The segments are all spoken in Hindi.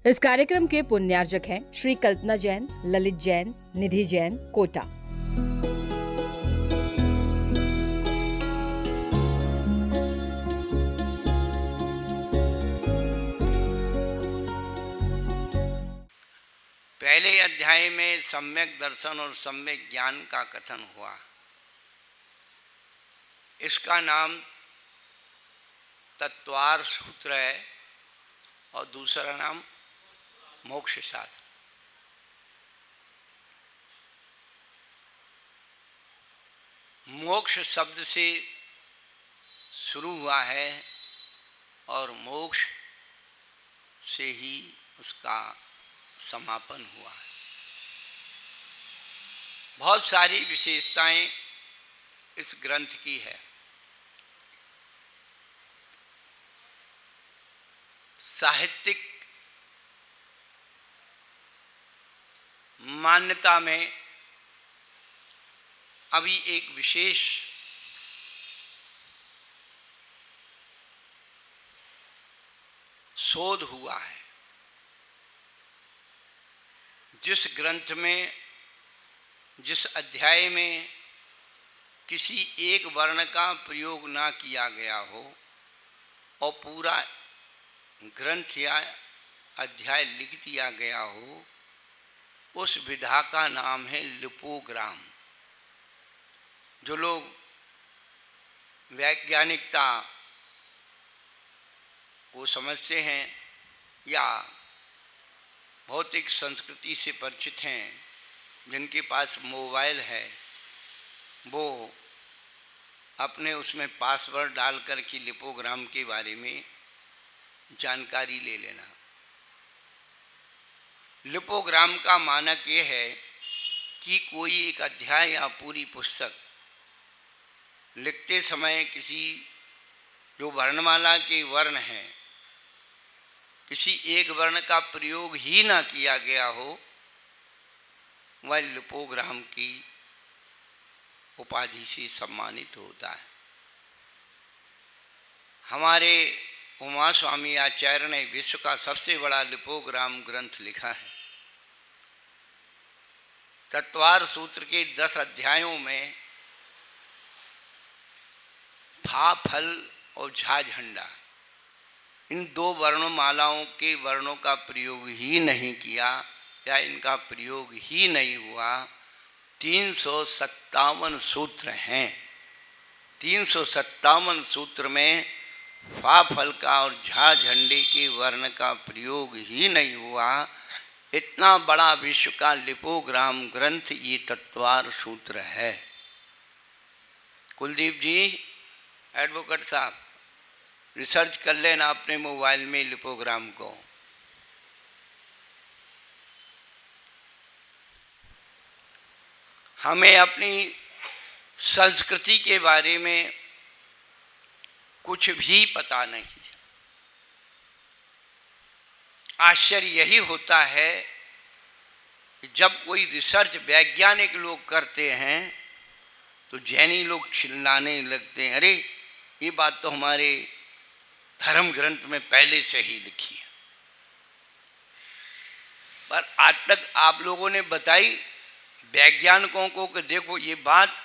इस कार्यक्रम के पुण्यार्जक हैं श्री कल्पना जैन, ललित जैन, निधि जैन, कोटा। पहले अध्याय में सम्यक दर्शन और सम्यक ज्ञान का कथन हुआ। इसका नाम तत्वार सूत्र है और दूसरा नाम मोक्ष शास्त्र। मोक्ष शब्द से शुरू हुआ है और मोक्ष से ही उसका समापन हुआ है। बहुत सारी विशेषताएं इस ग्रंथ की है। साहित्यिक मान्यता में अभी एक विशेष शोध हुआ है। जिस ग्रंथ में, जिस अध्याय में किसी एक वर्ण का प्रयोग ना किया गया हो और पूरा ग्रंथ या अध्याय लिख दिया गया हो, उस विधा का नाम है लिपोग्राम। जो लोग वैज्ञानिकता को समझते हैं या भौतिक संस्कृति से परिचित हैं, जिनके पास मोबाइल है, वो अपने उसमें पासवर्ड डालकर के लिपोग्राम के बारे में जानकारी ले लेना। लिपोग्राम का मानक ये है कि कोई एक अध्याय या पूरी पुस्तक लिखते समय किसी जो वर्णमाला के वर्ण हैं, किसी एक वर्ण का प्रयोग ही ना किया गया हो, वह लिपोग्राम की उपाधि से सम्मानित होता है। हमारे उमा स्वामी आचार्य ने विश्व का सबसे बड़ा लिपोग्राम ग्रंथ लिखा है। तत्वार सूत्र के 10 अध्यायों में फा, फल और झा, झंडा, इन 2 वर्णमालाओं के वर्णों का प्रयोग ही नहीं किया या इनका प्रयोग ही नहीं हुआ। 357 सूत्र हैं। 357 सूत्र में फा, फल का और झा, झंडे के वर्ण का प्रयोग ही नहीं हुआ। इतना बड़ा विश्व का लिपोग्राम ग्रंथ ये तत्वार सूत्र है। कुलदीप जी, एडवोकेट साहब, रिसर्च कर लेना अपने मोबाइल में लिपोग्राम को। हमें अपनी संस्कृति के बारे में कुछ भी पता नहीं। आश्चर्य यही होता है कि जब कोई रिसर्च वैज्ञानिक लोग करते हैं तो जैनी लोग चिल्लाने लगते हैं, अरे ये बात तो हमारे धर्म ग्रंथ में पहले से ही लिखी है। पर आज तक आप लोगों ने बताई वैज्ञानिकों को कि देखो ये बात,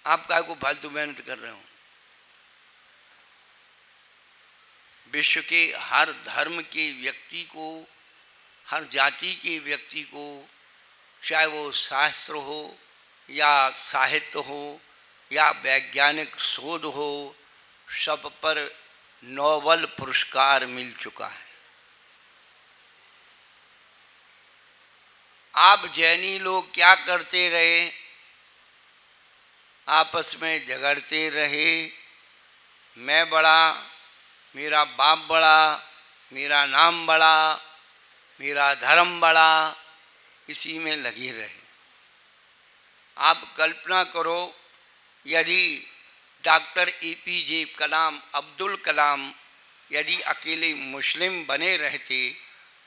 आप काय को फालतू मेहनत कर रहे हो। विश्व के हर धर्म के व्यक्ति को, हर जाति के व्यक्ति को, चाहे वो शास्त्र हो या साहित्य हो या वैज्ञानिक शोध हो, सब पर नोबेल पुरस्कार मिल चुका है। आप जैनी लोग क्या करते रहे? आपस में झगड़ते रहे। मैं बड़ा, मेरा बाप बड़ा, मेरा नाम बड़ा, मेरा धर्म बड़ा, इसी में लगे रहे। आप कल्पना करो, यदि डॉक्टर APJ कलाम, अब्दुल कलाम यदि अकेले मुस्लिम बने रहते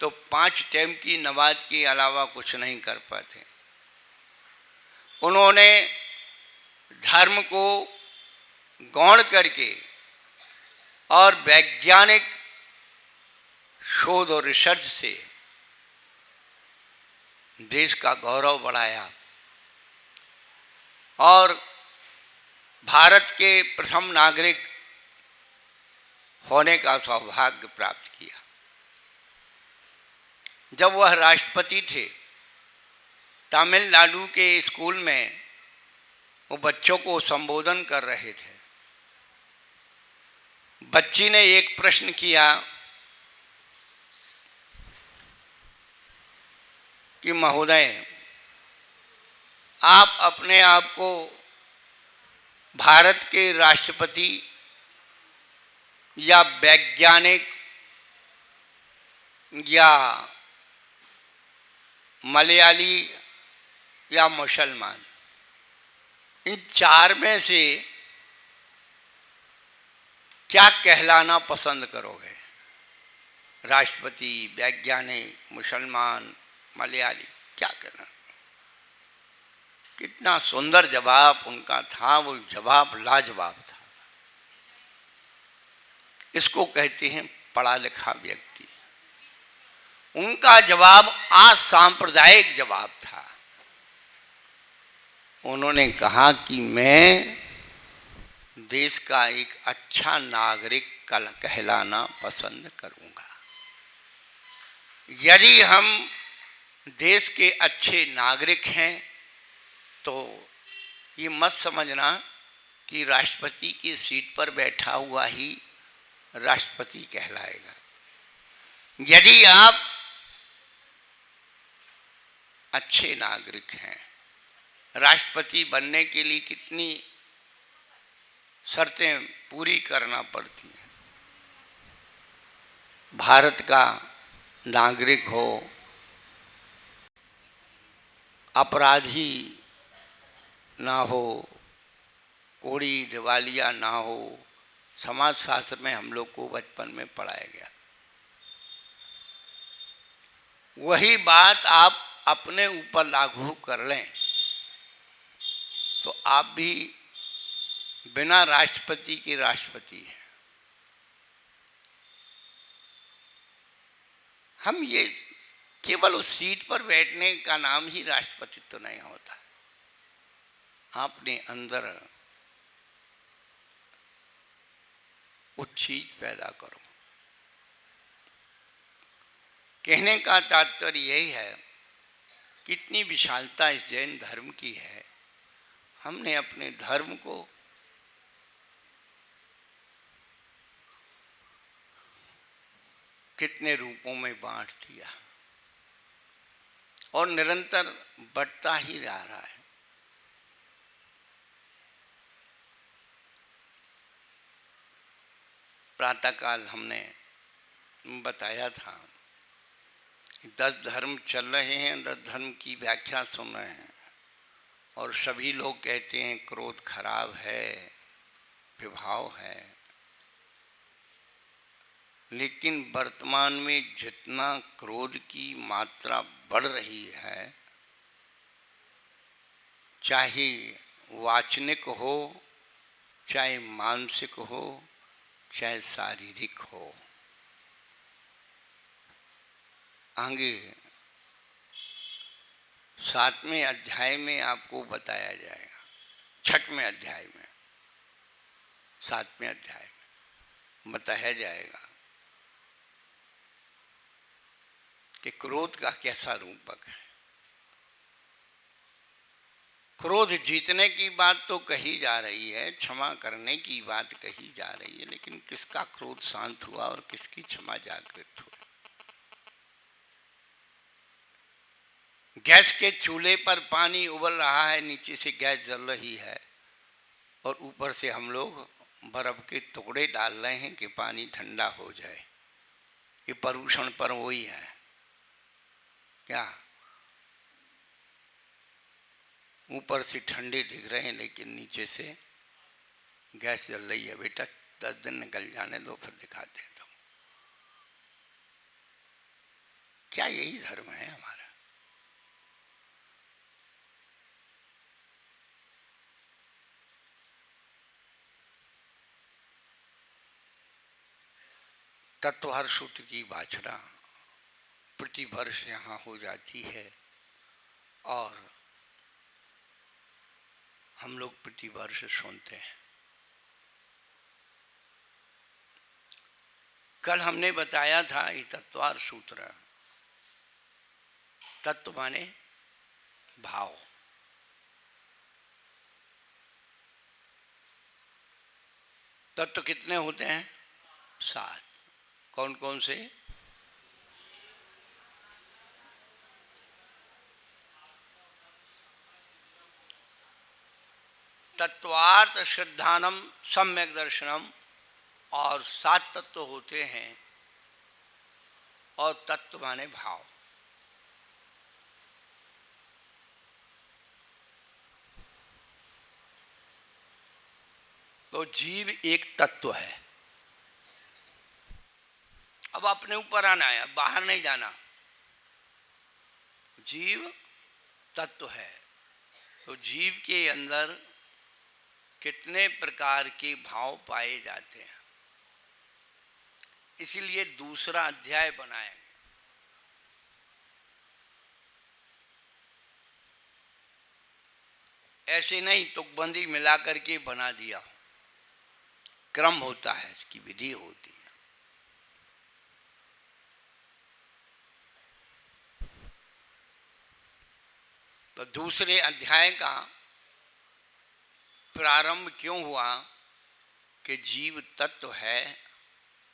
तो 5 टाइम की नमाज के अलावा कुछ नहीं कर पाते। उन्होंने धर्म को गौण करके और वैज्ञानिक शोध और रिसर्च से देश का गौरव बढ़ाया और भारत के प्रथम नागरिक होने का सौभाग्य प्राप्त किया। जब वह राष्ट्रपति थे, तमिलनाडु के स्कूल में वो बच्चों को संबोधन कर रहे थे। बच्ची ने एक प्रश्न किया कि महोदय, आप अपने आप को भारत के राष्ट्रपति या वैज्ञानिक या मलयाली या मुसलमान, इन चार में से क्या कहलाना पसंद करोगे? राष्ट्रपति, वैज्ञानिक, मुसलमान, मलयाली, क्या कहना? कितना सुंदर जवाब उनका था। वो जवाब लाजवाब था। इसको कहते हैं पढ़ा लिखा व्यक्ति। उनका जवाब असांप्रदायिक जवाब था। उन्होंने कहा कि मैं देश का एक अच्छा नागरिक कहलाना पसंद करूंगा। यदि हम देश के अच्छे नागरिक हैं तो ये मत समझना कि राष्ट्रपति की सीट पर बैठा हुआ ही राष्ट्रपति कहलाएगा। यदि आप अच्छे नागरिक हैं, राष्ट्रपति बनने के लिए कितनी शर्तें पूरी करना पड़ती हैं। भारत का नागरिक हो, अपराधी ना हो, कोड़ी दिवालिया ना हो। समाज शास्त्र में हम लोग को बचपन में पढ़ाया गया। वही बात आप अपने ऊपर लागू कर लें तो आप भी बिना राष्ट्रपति के राष्ट्रपति हैं। हम ये केवल उस सीट पर बैठने का नाम ही राष्ट्रपति तो नहीं होता। आपने अंदर वो चीज पैदा करो। कहने का तात्पर्य यही है, कितनी विशालता इस जैन धर्म की है। हमने अपने धर्म को कितने रूपों में बांट दिया और निरंतर बढ़ता ही जा रहा है। प्रातःकाल हमने बताया था 10 धर्म चल रहे हैं, 10 धर्म की व्याख्या सुन रहे हैं और सभी लोग कहते हैं क्रोध खराब है, विभाव है। लेकिन वर्तमान में जितना क्रोध की मात्रा बढ़ रही है, चाहे वाचनिक हो, चाहे मानसिक हो, चाहे शारीरिक हो, आगे 7वें अध्याय में आपको बताया जाएगा। 6वें अध्याय में, 7वें अध्याय में बताया जाएगा कि क्रोध का कैसा रूपक है। क्रोध जीतने की बात तो कही जा रही है, क्षमा करने की बात कही जा रही है, लेकिन किसका क्रोध शांत हुआ और किसकी क्षमा जागृत हुई? गैस के चूल्हे पर पानी उबल रहा है, नीचे से गैस जल रही है और ऊपर से हम लोग बर्फ के टुकड़े डाल रहे हैं कि पानी ठंडा हो जाए। ये प्रदूषण पर वही है क्या? ऊपर से ठंडे दिख रहे हैं लेकिन नीचे से गैस जल रही है। बेटा 10 दिन निकल जाने दो, फिर दिखाते हैं। तो क्या यही धर्म है हमारा? तत्वहर सूत्र की वाचना प्रतिवर्ष यहाँ हो जाती है और हम लोग प्रतिवर्ष सुनते हैं। कल हमने बताया था ये तत्वहर सूत्र, तत्व माने भाव। तत्व कितने होते हैं? 7। कौन कौन से? तत्वार्थ श्रद्धानम सम्यक दर्शनम, और 7 तत्व होते हैं। और तत्व माने भाव। तो जीव एक तत्व है। अब अपने ऊपर आना है, बाहर नहीं जाना। जीव तत्व है। तो जीव के अंदर कितने प्रकार के भाव पाए जाते हैं, इसीलिए दूसरा अध्याय बनाया। ऐसे नहीं तुकबंदी मिला करके बना दिया, क्रम होता है, इसकी विधि होती है। तो दूसरे अध्याय का प्रारंभ क्यों हुआ कि जीव तत्व है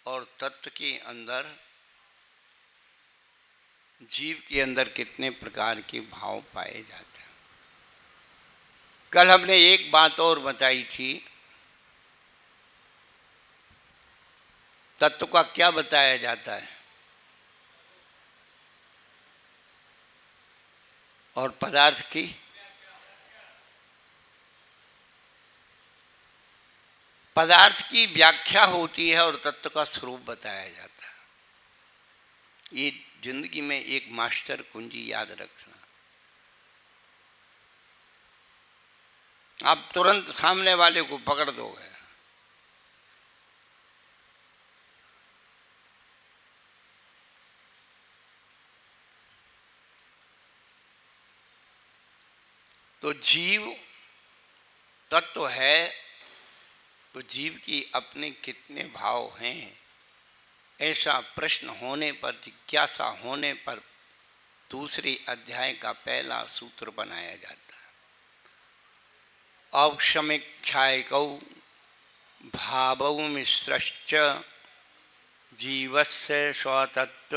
और तत्व के अंदर, जीव के अंदर कितने प्रकार के भाव पाए जाते हैं। कल हमने एक बात और बताई थी, तत्व का क्या बताया जाता है और पदार्थ की। पदार्थ की व्याख्या होती है और तत्व का स्वरूप बताया जाता है। ये जिंदगी में एक मास्टर कुंजी याद रखना। आप तुरंत सामने वाले को पकड़ दोगे। तो जीव तत्व है, तो जीव की अपने कितने भाव हैं, ऐसा प्रश्न होने पर, जिज्ञासा होने पर दूसरे अध्याय का पहला सूत्र बनाया जाता है। औक्षमिक्षायकौ भावौ मिश्रश्च जीवस्य स्वतत्व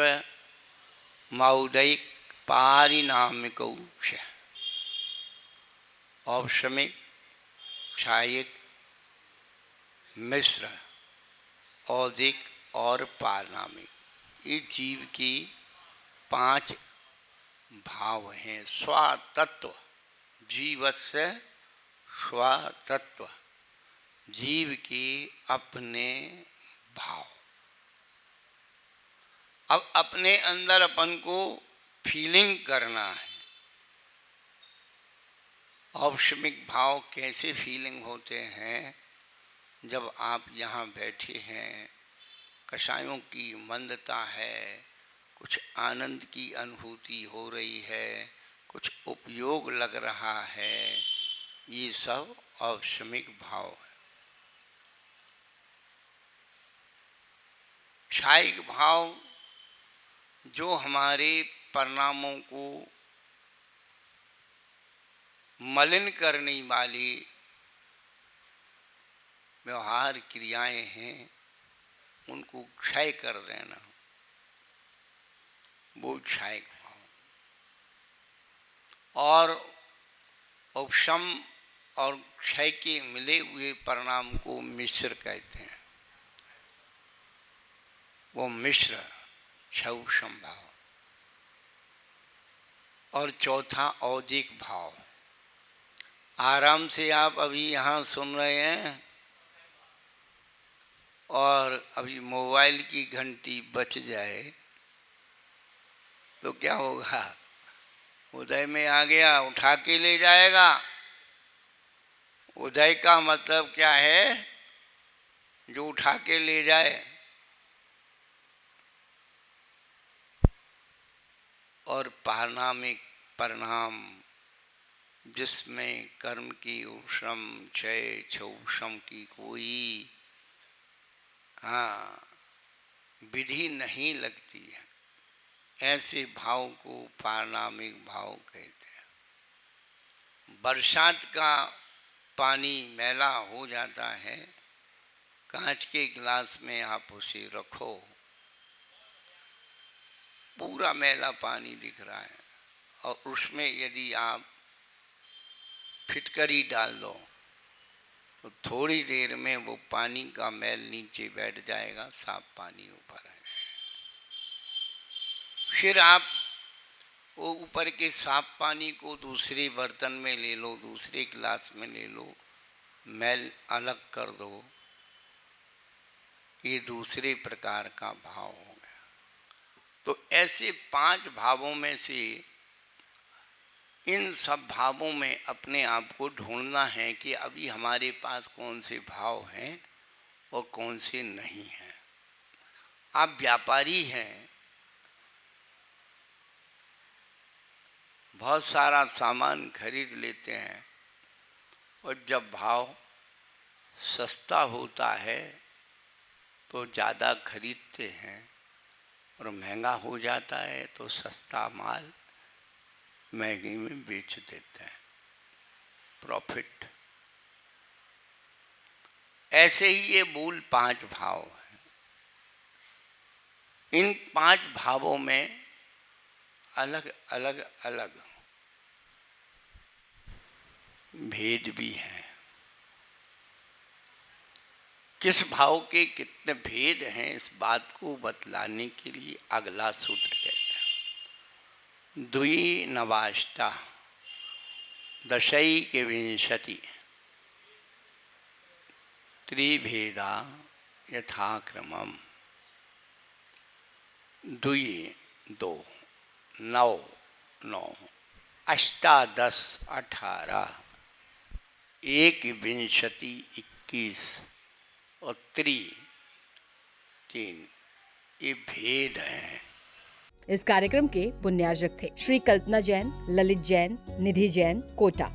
मौदैक पारिणामिकौ। औक्षमिक, क्षायिक, मिश्र, औदिक और पारिणामिक, ये जीव की 5 भाव हैं। स्वतत्व, जीवस्य स्वतत्व, जीव के अपने भाव। अब अपने अंदर अपन को फीलिंग करना है। औक्षमिक भाव कैसे फीलिंग होते हैं? जब आप यहाँ बैठे हैं, कषायों की मंदता है, कुछ आनंद की अनुभूति हो रही है, कुछ उपयोग लग रहा है, ये सब औक्षमिक भाव है। क्षायिक भाव जो हमारे परिणामों को मलिन करने वाली व्यवहार क्रियाएं हैं, उनको क्षय कर देना, वो क्षायिक भाव। और उपशम और क्षय के मिले हुए परिणाम को मिश्र कहते हैं, वो मिश्र क्षौषम भाव। और चौथा औदिक भाव। आराम से आप अभी यहाँ सुन रहे हैं और अभी मोबाइल की घंटी बज जाए तो क्या होगा? उदय में आ गया, उठा के ले जाएगा। उदय का मतलब क्या है? जो उठा के ले जाए। और पारणामिक परिणाम, जिसमें कर्म की उषम क्षय छौषम की कोई विधि नहीं लगती है, ऐसे भाव को पारणामिक भाव कहते हैं। बरसात का पानी मैला हो जाता है, कांच के गिलास में आप उसे रखो, पूरा मैला पानी दिख रहा है, और उसमें यदि आप फिटकरी डाल दो तो थोड़ी देर में वो पानी का मैल नीचे बैठ जाएगा, साफ पानी ऊपर आ जाएगा। फिर आप वो ऊपर के साफ पानी को दूसरे बर्तन में ले लो, दूसरे गिलास में ले लो, मैल अलग कर दो, ये दूसरे प्रकार का भाव हो गया। तो ऐसे 5 भावों में से इन सब भावों में अपने आप को ढूंढना है कि अभी हमारे पास कौन से भाव हैं और कौन से नहीं हैं। आप व्यापारी हैं, बहुत सारा सामान खरीद लेते हैं, और जब भाव सस्ता होता है तो ज़्यादा खरीदते हैं, और महंगा हो जाता है तो सस्ता माल महंगे में बेच देते हैं, प्रॉफिट। ऐसे ही ये मूल 5 भाव हैं। इन 5 भावों में अलग अलग अलग भेद भी हैं। किस भाव के कितने भेद हैं, इस बात को बतलाने के लिए अगला सूत्र कहते हैं, द्वि नवाष्टा दशैकविंशति त्रिभेदा यथाक्रमम्। द्वि 2, 9 9, अष्टादश 18, एक विंशति 21 और 3 ये भेद हैं। इस कार्यक्रम के पुण्यार्जक थे श्री कल्पना जैन, ललित जैन, निधि जैन, कोटा।